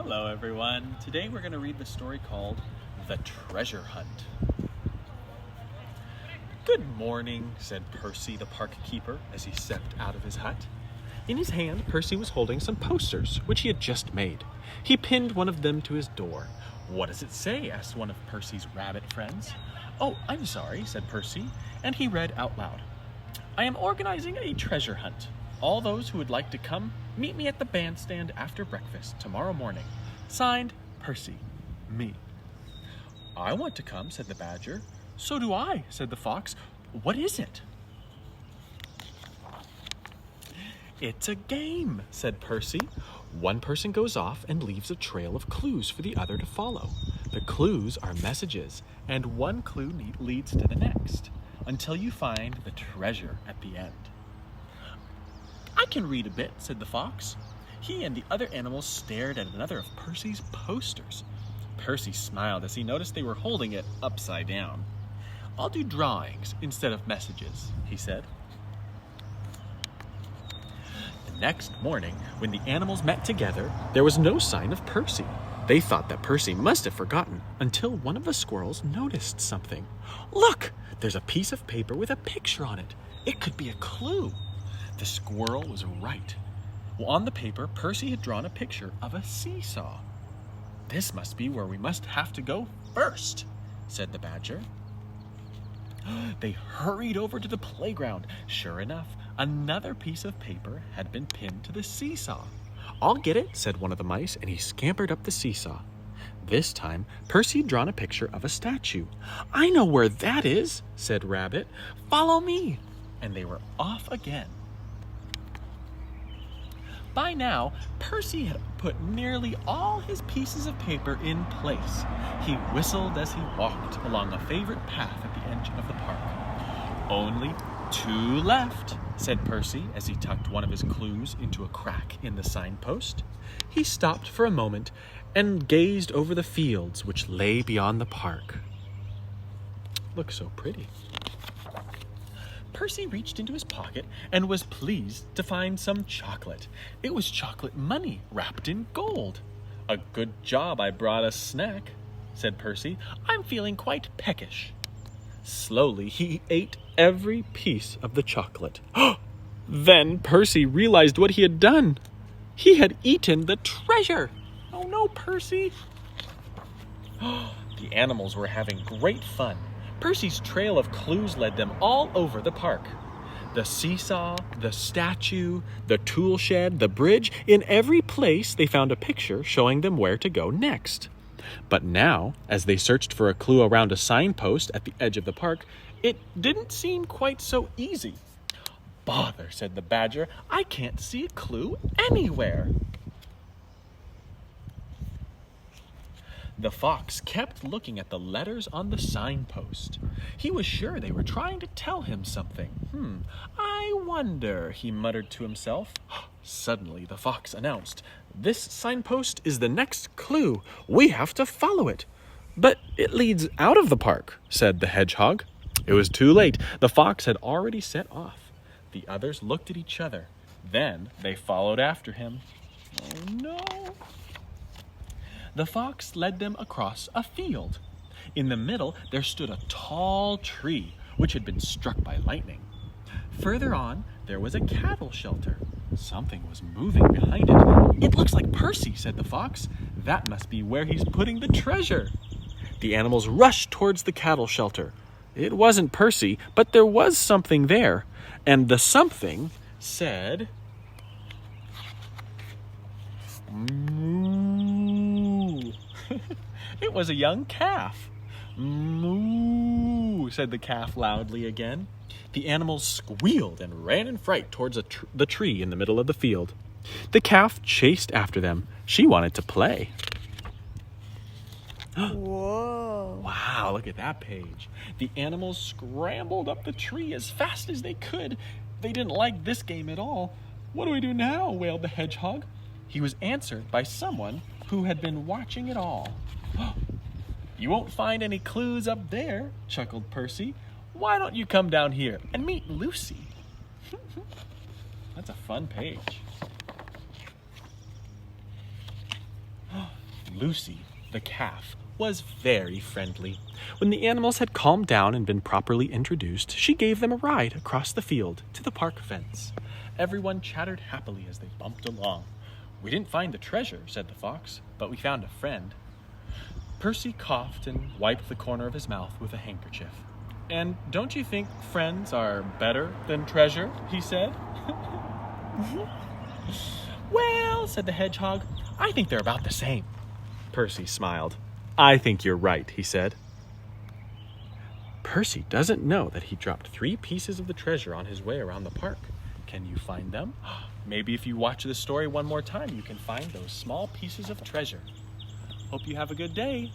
Hello everyone. Today we're going to read the story called The Treasure Hunt. Good morning, said Percy the park keeper as he stepped out of his hut. In his hand, Percy was holding some posters, which he had just made. He pinned one of them to his door. What does it say? Asked one of Percy's rabbit friends. Oh, I'm sorry, said Percy, and he read out loud. I am organizing a treasure hunt. All those who would like to come, meet me at the bandstand after breakfast tomorrow morning. Signed, Percy. Me. I want to come, said the badger. So do I, said the fox. What is it? It's a game, said Percy. One person goes off and leaves a trail of clues for the other to follow. The clues are messages, and one clue leads to the next, until you find the treasure at the end. I can read a bit, said the fox. He and the other animals stared at another of Percy's posters. Percy smiled as he noticed they were holding it upside down. I'll do drawings instead of messages, he said. The next morning, when the animals met together, there was no sign of Percy. They thought that Percy must have forgotten until one of the squirrels noticed something. Look, there's a piece of paper with a picture on it. It could be a clue. The squirrel was right. Well, on the paper, Percy had drawn a picture of a seesaw. This must be where we must have to go first, said the badger. They hurried over to the playground. Sure enough, another piece of paper had been pinned to the seesaw. I'll get it, said one of the mice, and he scampered up the seesaw. This time, Percy had drawn a picture of a statue. I know where that is, said Rabbit. Follow me. And they were off again. By now, Percy had put nearly all his pieces of paper in place. He whistled as he walked along a favorite path at the edge of the park. Only 2 left, said Percy as he tucked one of his clues into a crack in the signpost. He stopped for a moment and gazed over the fields which lay beyond the park. Look so pretty. Percy reached into his pocket and was pleased to find some chocolate. It was chocolate money wrapped in gold. A good job I brought a snack, said Percy. I'm feeling quite peckish. Slowly, he ate every piece of the chocolate. Then Percy realized what he had done. He had eaten the treasure. Oh no, Percy. The animals were having great fun. Percy's trail of clues led them all over the park. The seesaw, the statue, the tool shed, the bridge, in every place they found a picture showing them where to go next. But now, as they searched for a clue around a signpost at the edge of the park, it didn't seem quite so easy. Bother, said the badger, I can't see a clue anywhere. The fox kept looking at the letters on the signpost. He was sure they were trying to tell him something. I wonder, he muttered to himself. Suddenly, the fox announced, This signpost is the next clue. We have to follow it. But it leads out of the park, said the hedgehog. It was too late. The fox had already set off. The others looked at each other. Then they followed after him. Oh no! The fox led them across a field. In the middle, there stood a tall tree, which had been struck by lightning. Further on, there was a cattle shelter. Something was moving behind it. It looks like Percy, said the fox. That must be where he's putting the treasure. The animals rushed towards the cattle shelter. It wasn't Percy, but there was something there. And the something said, It was a young calf. Moo, said the calf loudly again. The animals squealed and ran in fright towards the tree in the middle of the field. The calf chased after them. She wanted to play. Whoa. Wow, look at that page. The animals scrambled up the tree as fast as they could. They didn't like this game at all. What do we do now? Wailed the hedgehog. He was answered by someone who had been watching it all. You won't find any clues up there, chuckled Percy. Why don't you come down here and meet Lucy? That's a fun page. Lucy, the calf, was very friendly. When the animals had calmed down and been properly introduced, she gave them a ride across the field to the park fence. Everyone chattered happily as they bumped along. "We didn't find the treasure," said the fox, "but we found a friend." Percy coughed and wiped the corner of his mouth with a handkerchief. "And don't you think friends are better than treasure?" he said. "Well," said the hedgehog, "I think they're about the same." Percy smiled. "I think you're right," he said. Percy doesn't know that he dropped 3 pieces of the treasure on his way around the park. Can you find them? Maybe if you watch this story one more time, you can find those small pieces of treasure. Hope you have a good day.